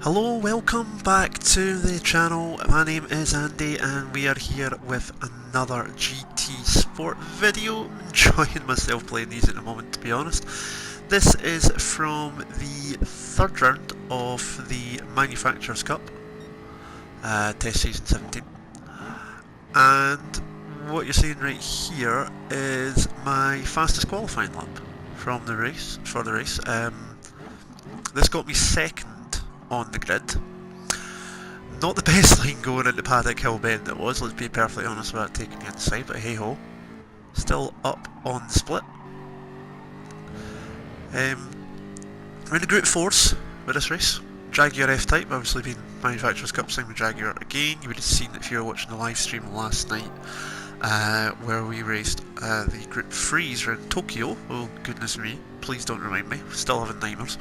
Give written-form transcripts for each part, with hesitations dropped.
Hello, welcome back to the channel. My name is Andy and we are here with another GT Sport video. I'm enjoying myself playing these at the moment, to be honest. This is from the third round of the Manufacturers Cup, test season 17. And what you're seeing right here is my fastest qualifying lap from the race, for the race. This got me second on the grid. Not the best line going into Paddock Hill Bend it was, let's be perfectly honest about taking the inside, but hey ho. Still up on the split. We're in the Group 4s with this race. Jaguar F-Type, obviously being Manufacturers Cup, same with Jaguar again. You would have seen it if you were watching the live stream last night, where we raced the Group 3s around Tokyo. Oh goodness me, please don't remind me, still having nightmares.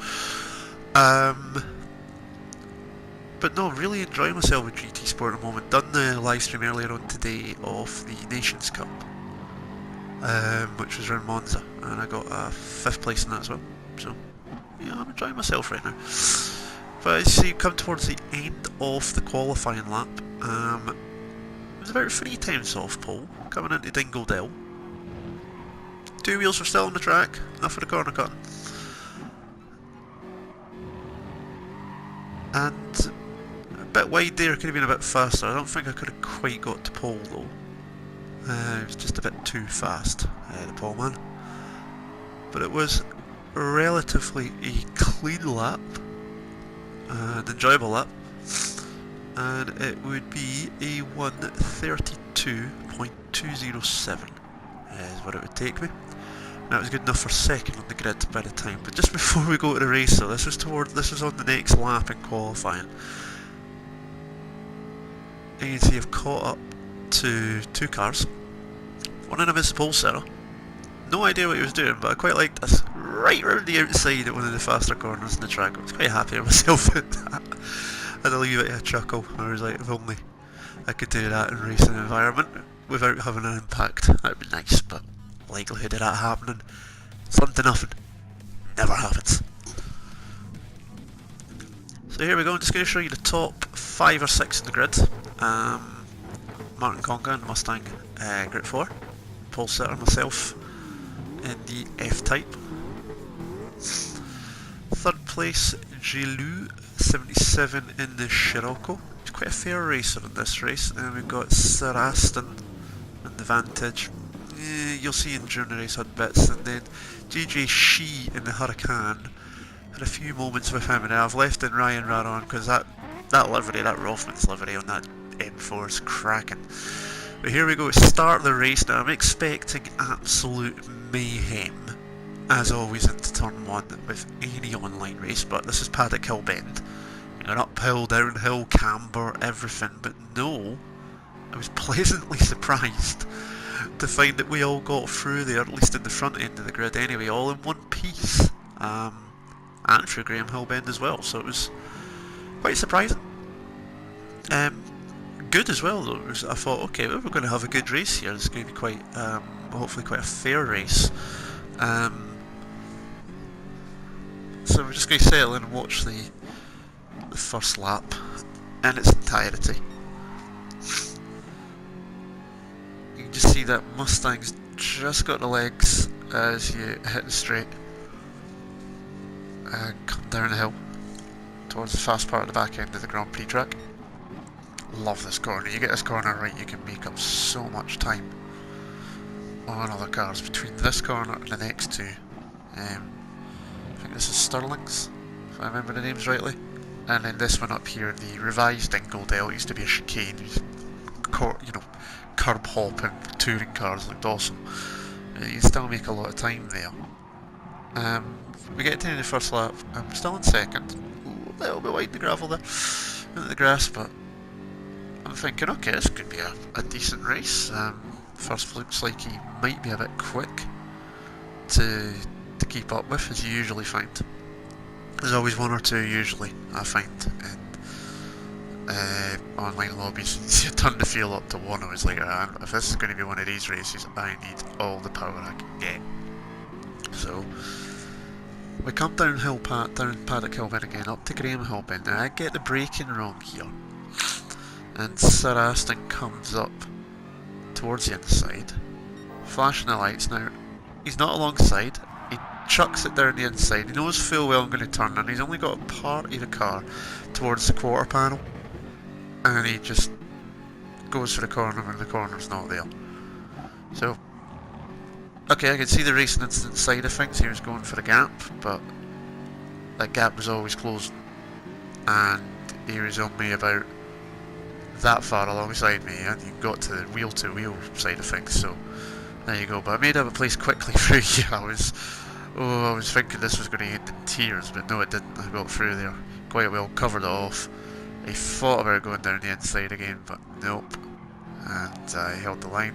But no, really enjoying myself with GT Sport at the moment. Done the live stream earlier on today of the Nations Cup, which was around Monza, and I got a 5th place in that as well. So, yeah, I'm enjoying myself right now. But as you see, come towards the end of the qualifying lap. It was about 3 times off pole, coming into Dingle 2 wheels were still on the track, enough for the corner cutting. And a bit wide there, could have been a bit faster. I don't think I could have quite got to pole though. It was just a bit too fast, the pole man. But it was relatively a clean lap, an enjoyable lap, and it would be a 1:32.207 is what it would take me. That was good enough for second on the grid by the time. But just before we go to the race, though, this was on the next lap in qualifying. And you can see I've caught up to 2 cars. One of them is the pole sitter. No idea what he was doing, but I quite liked this. Right round the outside at one of the faster corners in the track. I was quite happy with myself at that. I had to leave it to a chuckle. I was like, if only I could do that in a racing environment without having an impact. That'd be nice, but likelihood of that happening, slim to nothing. Never happens. So here we go, I'm just going to show you the top 5 or 6 in the grid. Martin Conga in the Mustang Group 4, pole sitter myself in the F-Type. 3rd place, Gelu 77 in the Scirocco. It's quite a fair racer in this race. And we've got Sir Aston in the Vantage. You'll see in during the race had bits, and then JJ Shee in the Huracan. Had a few moments with him, and I've left in Ryan Raron because that livery, that Rothmans livery on that M4 is cracking. But here we go, start the race now. I'm expecting absolute mayhem, as always into turn 1 with any online race, but this is Paddock Hill Bend. An uphill, downhill, camber, everything, but no, I was pleasantly surprised to find that we all got through there, at least in the front end of the grid anyway, all in one piece, and through Graham Hill Bend as well, so it was quite surprising. Good as well though. I thought, okay, well, we're going to have a good race here. It's going to be quite, hopefully quite a fair race. So we're just going to settle in and watch the first lap in its entirety. You can just see that Mustang's just got the legs as you hit the straight and come down the hill towards the fast part of the back end of the Grand Prix track. Love this corner. You get this corner right, you can make up so much time on other cars between this corner and the next 2. I think this is Sterling's, if I remember the names rightly. And then this one up here, the revised Dingle, used to be a chicane. You know, curb hopping touring cars looked awesome. You still make a lot of time there. We get to the first lap. I'm still in second. Ooh, a little bit wide in the gravel there, into the grass, but I'm thinking, okay, this could be a decent race. First looks like he might be a bit quick to keep up with, as you usually find. There's always 1 or 2 usually, I find, in online lobbies. You turn the feel up to 1, I was like, if this is going to be one of these races, I need all the power I can get. So We come down Paddock Hill Bend again, up to Graham Hill Bend. Now I get the braking wrong here, and Sir Aston comes up towards the inside, flashing the lights. Now he's not alongside, he chucks it down the inside, he knows full well I'm going to turn, and he's only got a part of the car towards the quarter panel, and he just goes for the corner when the corner's not there. So, okay, I can see the racing incident side of things. He was going for a gap, but that gap was always closing, and he was only about that far alongside me, and he got to the wheel-to-wheel side of things, so there you go. But I made up a place quickly through here. I was thinking this was going to end in tears, but no it didn't. I got through there quite well, covered it off. I thought about going down the inside again, but nope, and I held the line.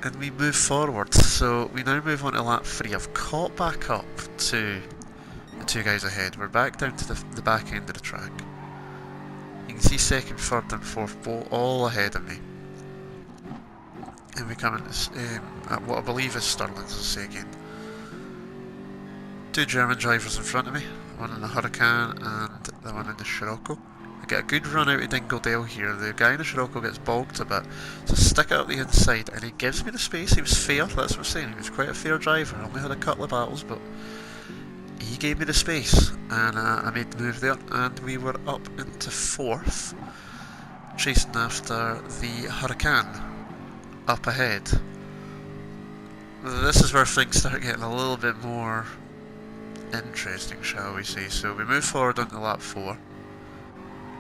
And we move forward, so we now move on to lap 3. I've caught back up to the two guys ahead. We're back down to the back end of the track. You can see second, third and fourth both all ahead of me. And we come into at what I believe is Stirling's, I'll say again. Two German drivers in front of me, one in the Huracan and the one in the Scirocco. I get a good run out of Dingledale here. The guy in the Scirocco gets bogged a bit, so I stick it up the inside and he gives me the space. He was fair, that's what I'm saying. He was quite a fair driver. I only had a couple of battles, but he gave me the space, and I made the move there, and we were up into 4th, chasing after the Huracan up ahead. This is where things start getting a little bit more interesting, shall we say. So we move forward onto lap 4.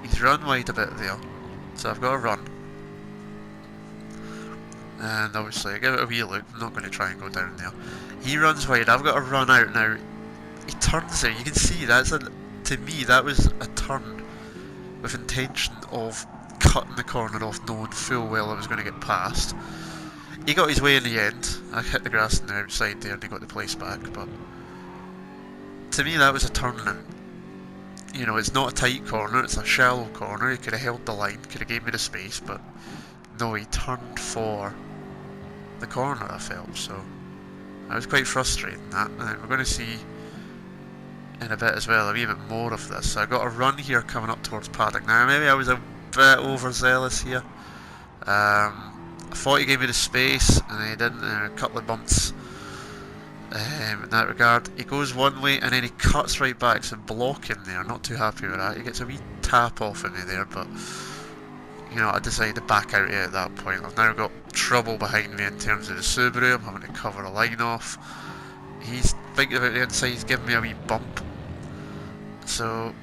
He's run wide a bit there, so I've got to run. And obviously I give it a wee look, I'm not going to try and go down there. He runs wide, I've got to run out now. He turns it, you can see to me that was a turn with intention of cutting the corner off, knowing full well I was going to get past. He got his way in the end. I hit the grass on the outside there and he got the place back, but to me that was a turn. You know, it's not a tight corner, it's a shallow corner. He could have held the line, could have gave me the space, but no, he turned for the corner, I felt. So I was quite frustrated in that, and we're going to see in a bit as well a wee bit more of this. So I got a run here coming up towards Paddock. Now maybe I was a bit overzealous here. I thought he gave me the space and he didn't. A couple of bumps in that regard. He goes one way and then he cuts right back, so blocking there. Not too happy with that. He gets a wee tap off of me there, but you know, I decided to back out of it at that point. I've now got trouble behind me in terms of the Subaru. I'm having to cover a line off. He's thinking about the inside, he's giving me a wee bump. So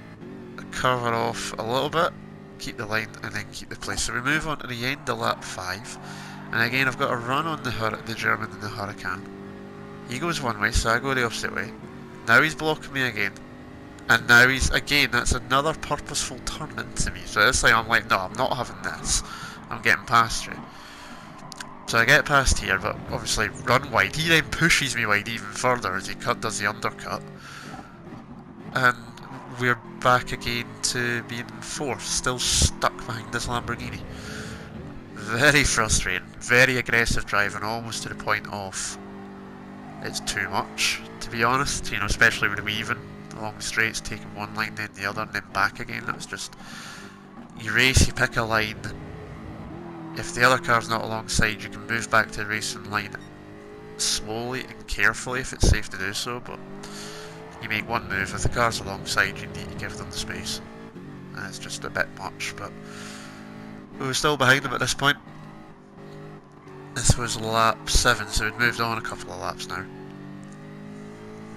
I cover off a little bit, keep the line and then keep the place. So we move on to the end of lap 5. And again I've got a run on the German and the Huracan. He goes one way, so I go the opposite way. Now he's blocking me again. And now he's, again, that's another purposeful turn into me. So this time I'm like, no, I'm not having this. I'm getting past you. So I get past here, but obviously run wide. He then pushes me wide even further as he does the undercut. And we're back again to being 4th, still stuck behind this Lamborghini. Very frustrating, very aggressive driving, almost to the point of it's too much, to be honest, you know, especially with the weaving along the straights, taking one line then the other and then back again. That was just, you race, you pick a line, if the other car's not alongside you can move back to the racing line slowly and carefully if it's safe to do so, but you make one move, if the car's alongside you need to give them the space, and it's just a bit much. But we were still behind them at this point. This was lap 7, so we'd moved on a couple of laps now.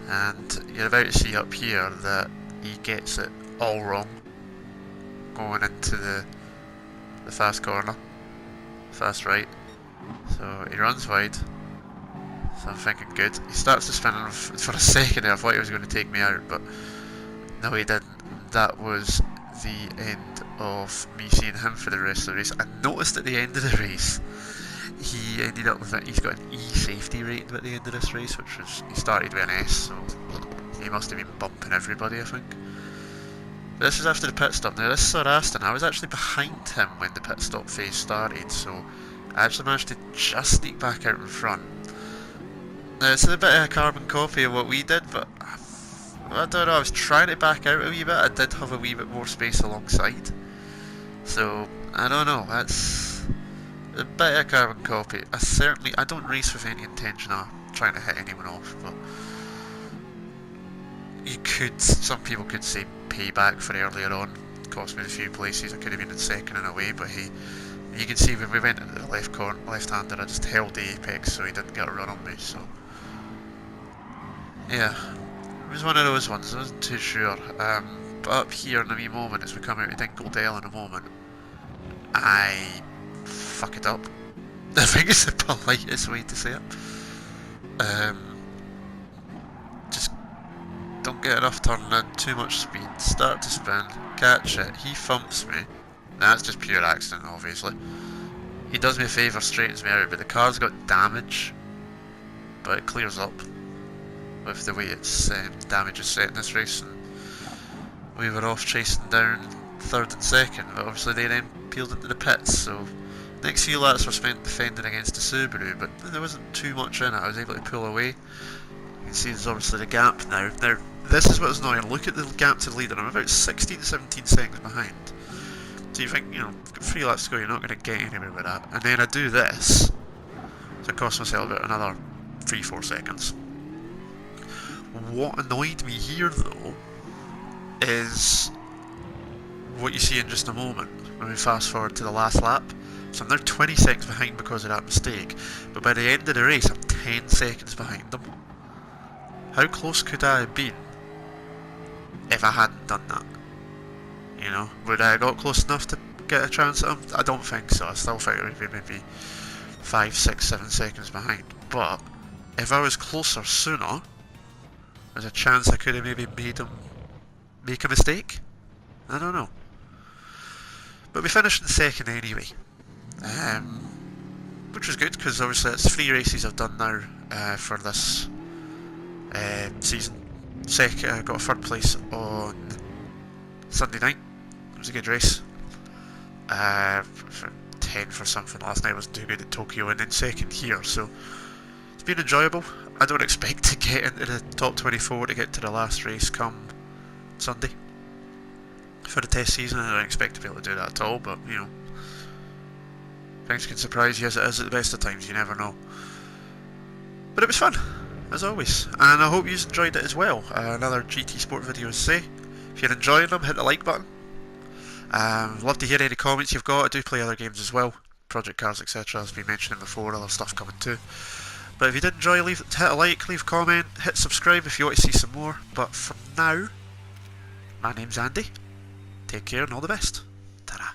And you're about to see up here that he gets it all wrong going into the fast corner, fast right. So he runs wide, so I'm thinking good. He starts to spin for a second there. I thought he was going to take me out, but no, he didn't. That was the end of me seeing him for the rest of the race. I noticed at the end of the race he ended up with he's got an E safety rating at the end of this race, which was, he started with an S, so he must have been bumping everybody, I think. But this was after the pit stop. Now this Sir Aston, I was actually behind him when the pit stop phase started, so I actually managed to just sneak back out in front. Now it's a bit of a carbon copy of what we did, but I don't know, I was trying to back out a wee bit. I did have a wee bit more space alongside. So, I don't know, that's a bit of a carbon copy. I don't race with any intention of trying to hit anyone off, but some people could say payback for earlier on. Cost me a few places, I could have been in second in a way, but hey, you can see when we went into the left-hander, I just held the apex so he didn't get a run on me, so yeah, it was one of those ones, I wasn't too sure. But up here in a wee moment, as we come out of Dingle in a moment, I fuck it up. I think it's the politest way to say it. Just don't get enough turning, too much speed, start to spin, catch it, he thumps me. That's just pure accident, obviously. He does me a favour, straightens me out, but the car's got damage, but it clears up with the way its damage is set in this race, and we were off chasing down third and second, but obviously they then peeled into the pits, so next few laps were spent defending against the Subaru, but there wasn't too much in it. I was able to pull away. You can see there's obviously the gap now. Now, this is what's annoying. Look at the gap to the leader. I'm about 16 to 17 seconds behind. So you think, you know, 3 laps to go, you're not going to get anywhere with that. And then I do this, so I cost myself about another 3-4 seconds. What annoyed me here, though, is what you see in just a moment when we fast forward to the last lap. So I'm now 20 seconds behind because of that mistake, but by the end of the race I'm 10 seconds behind them. How close could I have been if I hadn't done that? You know, would I have got close enough to get a chance at him? I don't think so. I still think it would be maybe 5, 6, 7 seconds behind. But if I was closer sooner, there's a chance I could have maybe made him make a mistake. I don't know. But we finished in second anyway, which was good because obviously it's 3 races I've done now for this season. I got a 3rd place on Sunday night. It was a good race. For 10 for something last night, wasn't too good at Tokyo, and then 2nd here, so it's been enjoyable. I don't expect to get into the top 24 to get to the last race come Sunday for the test season. I don't expect to be able to do that at all, but you know, things can surprise you as it is at the best of times, you never know. But it was fun, as always, and I hope you enjoyed it as well. Another GT Sport video to say. If you're enjoying them, hit the like button. Love to hear any comments you've got. I do play other games as well, ProjectCars, etc. as been mentioning before, other stuff coming too. But if you did enjoy, hit a like, leave a comment, hit subscribe if you want to see some more. But for now, my name's Andy. Take care and all the best. Ta-ra.